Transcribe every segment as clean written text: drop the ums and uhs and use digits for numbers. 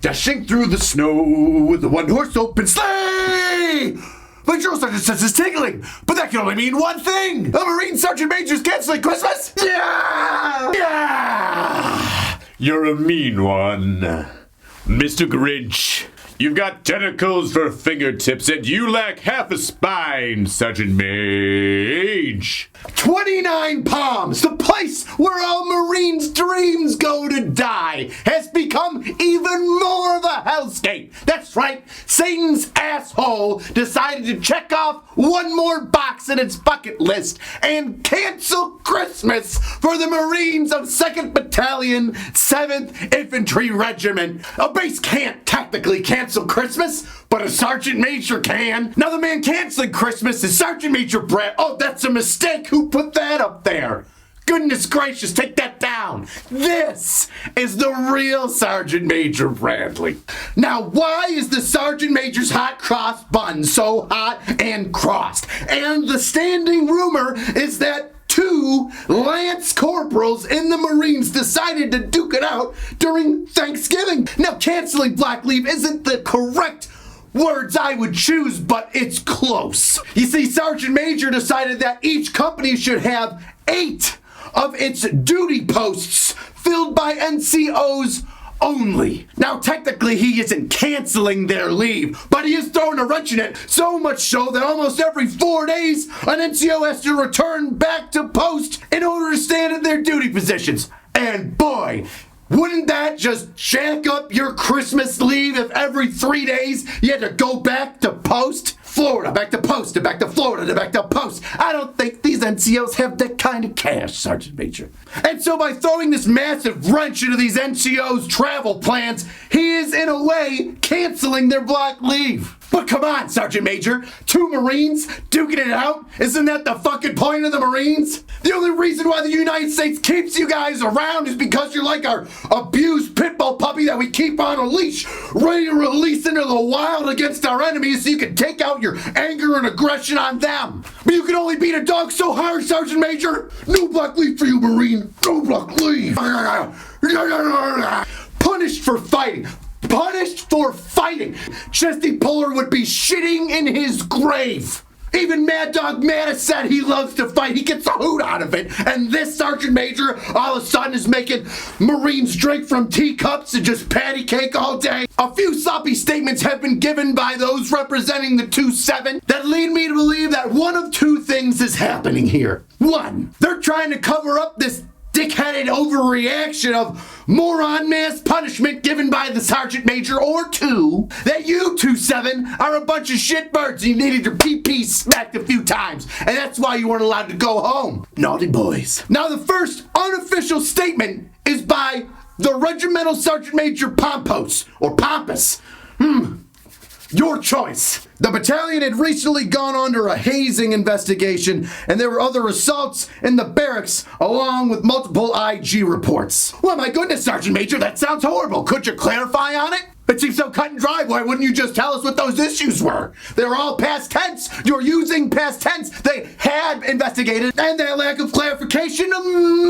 Dashing through the snow with a one-horse open sleigh! My drill sergeant says it's tingling, but that can only mean one thing! A Marine Sergeant Major's canceling Christmas? Yeah! Yeah! You're a mean one, Mr. Grinch. You've got tentacles for fingertips, and you lack half a spine, Sergeant Mage. 29 Palms, the place where all Marines' dreams go to die, has become even more of a hellscape. That's right, Satan's asshole decided to check off one more box in its bucket list and cancel Christmas for the Marines of 2nd Battalion, 7th Infantry Regiment. A base can't technically cancel Christmas, but a Sergeant Major can. Now the man canceling Christmas is Sergeant Major Brett. Oh, that's a mistake. Who put that up there? Goodness gracious, take that down. This is the real Sergeant Major Bradley. Now, why is the Sergeant Major's hot cross bun so hot and crossed? And the standing rumor is that 2 Lance Corporals in the Marines decided to duke it out during Thanksgiving. Now, canceling black leave isn't the correct words I would choose, but it's close. You see, Sergeant Major decided that each company should have 8 of its duty posts filled by NCOs only. Now, technically, he isn't canceling their leave, but he is throwing a wrench in it, so much so that almost every 4 days, an NCO has to return back to post in order to stand in their duty positions. And boy, wouldn't that just jack up your Christmas leave if every 3 days you had to go back to post? Florida, back to post, to back to Florida, to back to post. I don't think these NCOs have that kind of cash, Sergeant Major. And so by throwing this massive wrench into these NCOs' travel plans, he is in a way canceling their black leave. But come on, Sergeant Major, 2 Marines duking it out? Isn't that the fucking point of the Marines? The only reason why the United States keeps you guys around is because you're like our abused pit bull puppy that we keep on a leash, ready to release into the wild against our enemies so you can take out your anger and aggression on them. But you can only beat a dog so hard, Sergeant Major. No black leave for you, Marine. No black leave. Punished for fighting. Punished for fighting. Chesty Puller would be shitting in his grave. Even Mad Dog Mattis said he loves to fight. He gets a hoot out of it. And this Sergeant Major all of a sudden is making Marines drink from teacups and just patty cake all day. A few sloppy statements have been given by those representing the 2-7 that lead me to believe that one of 2 things is happening here. 1, they're trying to cover up this dick-headed overreaction of moron mass punishment given by the Sergeant Major, or 2, that you 2-7 are a bunch of shitbirds and you needed your pee-pee smacked a few times, and that's why you weren't allowed to go home. Naughty boys. Now the first unofficial statement is by the Regimental Sergeant Major Pompous, or Pompous. Your choice. The battalion had recently gone under a hazing investigation, and there were other assaults in the barracks, along with multiple IG reports. Well, my goodness, Sergeant Major, that sounds horrible. Could you clarify on it? It seems so cut and dry. Why wouldn't you just tell us what those issues were? They're all past tense. You're using past tense. They had investigated, and that lack of clarification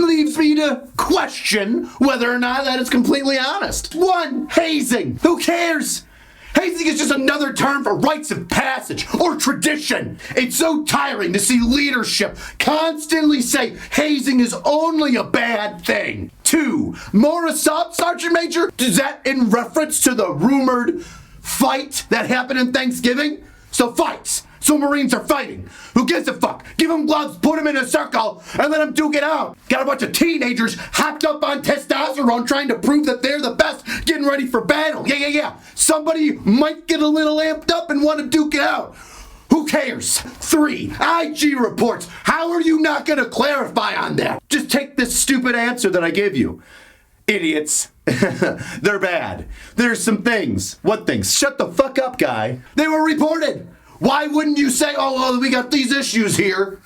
leaves me to question whether or not that is completely honest. 1, hazing. Who cares? Hazing is just another term for rites of passage or tradition. It's so tiring to see leadership constantly say hazing is only a bad thing. 2, more assault, Sergeant Major? Is that in reference to the rumored fight that happened in Thanksgiving? So fights. So Marines are fighting. Who gives a fuck? Give them gloves, put them in a circle, and let them duke it out. Got a bunch of teenagers hopped up on testosterone trying to prove that they're the best, getting ready for battle. Yeah. Somebody might get a little amped up and want to duke it out. Who cares? 3, IG reports. How are you not going to clarify on that? Just take this stupid answer that I gave you. Idiots. They're bad. There's some things. What things? Shut the fuck up, guy. They were reported. Why wouldn't you say, oh, well, we got these issues here?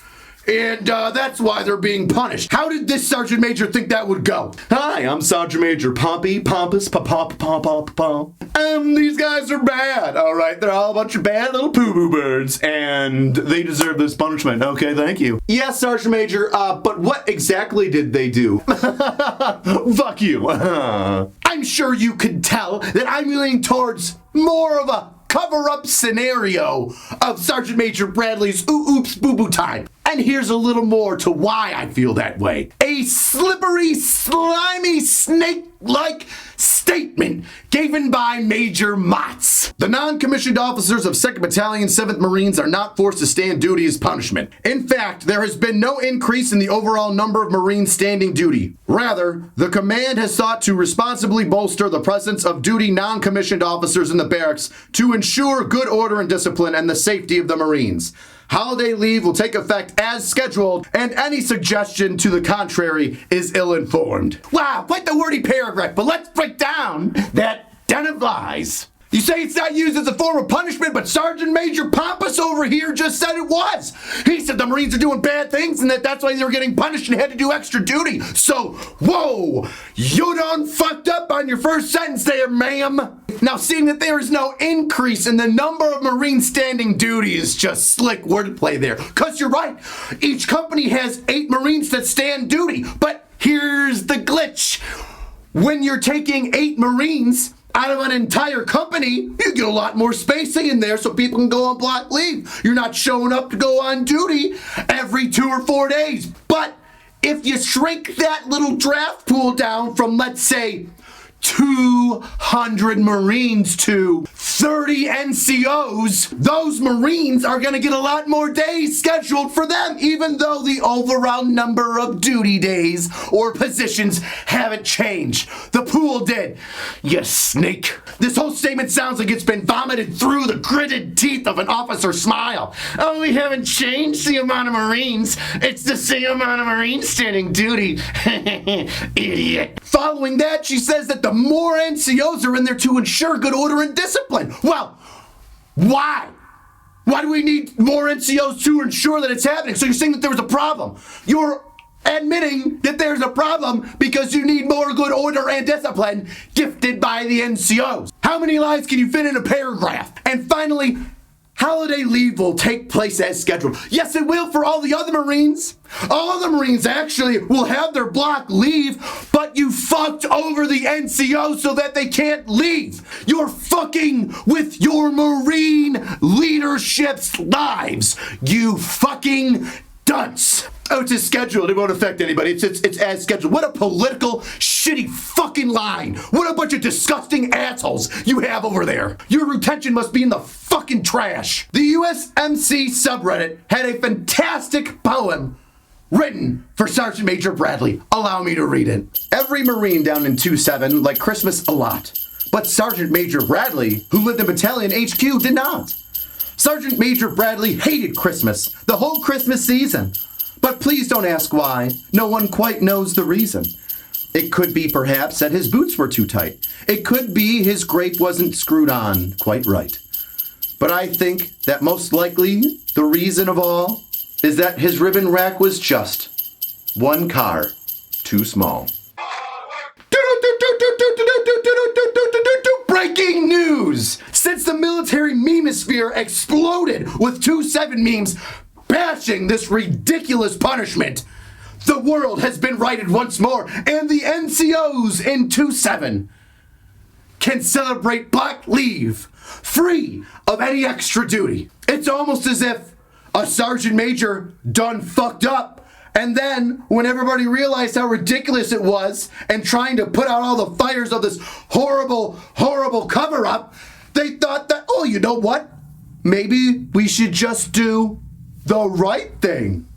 And that's why they're being punished. How did this Sergeant Major think that would go? Hi, I'm Sergeant Major Pompey, Pompous, Pom. These guys are bad. All right, they're all a bunch of bad little poo-poo birds, and they deserve this punishment. Okay, thank you. Yes, Sergeant Major, but what exactly did they do? Fuck you. I'm sure you could tell that I'm leaning towards more of a cover-up scenario of Sergeant Major Bradley's oops boo-boo time. And here's a little more to why I feel that way. A slippery, slimy, snake-like statement given by Major Motts. The non-commissioned officers of 2nd Battalion, 7th Marines are not forced to stand duty as punishment. In fact, there has been no increase in the overall number of Marines standing duty. Rather, the command has sought to responsibly bolster the presence of duty non-commissioned officers in the barracks to ensure good order and discipline and the safety of the Marines. Holiday leave will take effect as scheduled, and any suggestion to the contrary is ill-informed. Wow, quite the wordy paragraph, but let's break down that den of lies. You say it's not used as a form of punishment, but Sergeant Major Pompous over here just said it was. He said the Marines are doing bad things and that's why they were getting punished and had to do extra duty. So, whoa, you done fucked up on your first sentence there, ma'am. Now, seeing that there is no increase in the number of Marines standing duty is just slick wordplay there. Because you're right, each company has 8 Marines that stand duty. But here's the glitch. When you're taking 8 Marines out of an entire company, you get a lot more spacing in there so people can go on block leave. You're not showing up to go on duty every 2 or 4 days. But if you shrink that little draft pool down from, let's say, 200 Marines to 30 NCOs, those Marines are going to get a lot more days scheduled for them, even though the overall number of duty days or positions haven't changed. The pool did. You snake. This whole statement sounds like it's been vomited through the gritted teeth of an officer's smile. Oh, we haven't changed the amount of Marines. It's the same amount of Marines standing duty. Idiot. Following that, she says that the more NCOs are in there to ensure good order and discipline. Well, why? Why do we need more NCOs to ensure that it's happening? So you're saying that there was a problem. You're admitting that there's a problem because you need more good order and discipline gifted by the NCOs. How many lines can you fit in a paragraph? And finally, holiday leave will take place as scheduled. Yes, it will for all the other Marines. All the Marines actually will have their block leave, but you fucked over the NCO so that they can't leave. You're fucking with your Marine leadership's lives. You fucking dunce. Oh, it's as scheduled. It won't affect anybody. It's as scheduled. What a political, shitty fucking line. What a bunch of disgusting assholes you have over there. Your retention must be in the fucking trash. The USMC subreddit had a fantastic poem written for Sergeant Major Bradley. Allow me to read it. Every Marine down in 2-7 liked Christmas a lot, but Sergeant Major Bradley, who lived in Battalion HQ, did not. Sergeant Major Bradley hated Christmas, the whole Christmas season. But please don't ask why. No one quite knows the reason. It could be perhaps that his boots were too tight. It could be his grape wasn't screwed on quite right. But I think that most likely the reason of all is that his ribbon rack was just one car too small. Breaking news! Since the military memosphere exploded with 2-7 memes bashing this ridiculous punishment, the world has been righted once more, and the NCOs in 2-7 can celebrate block leave free of any extra duty. It's almost as if a sergeant major done fucked up, and then when everybody realized how ridiculous it was and trying to put out all the fires of this horrible, horrible cover-up, they thought that, oh, you know what? Maybe we should just do the right thing.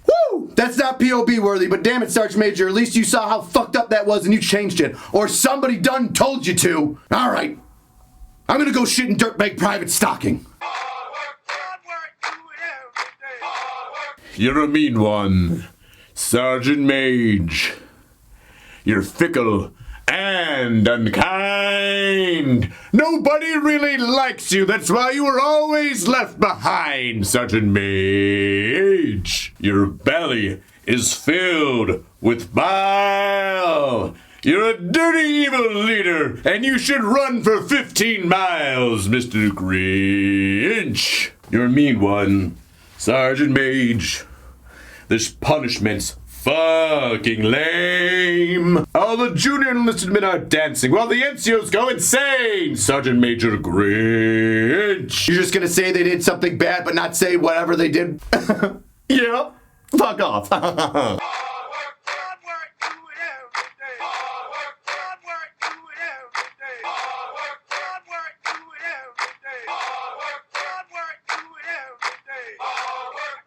Woo! That's not POB worthy, but damn it, Sergeant Major, at least you saw how fucked up that was and you changed it. Or somebody done told you to. All right. I'm gonna go shit in dirtbag private stocking. You're a mean one, Sergeant Mage. You're fickle and unkind. Nobody really likes you. That's why you were always left behind, Sergeant Mage. Your belly is filled with bile. You're a dirty, evil leader, and you should run for 15 miles, Mr. Grinch. You're a mean one, Sergeant Mage. This punishment's fucking lame. All the junior enlisted men are dancing while the NCOs go insane, Sergeant Major Grinch. You're just gonna say they did something bad but not say whatever they did? Yeah, fuck off.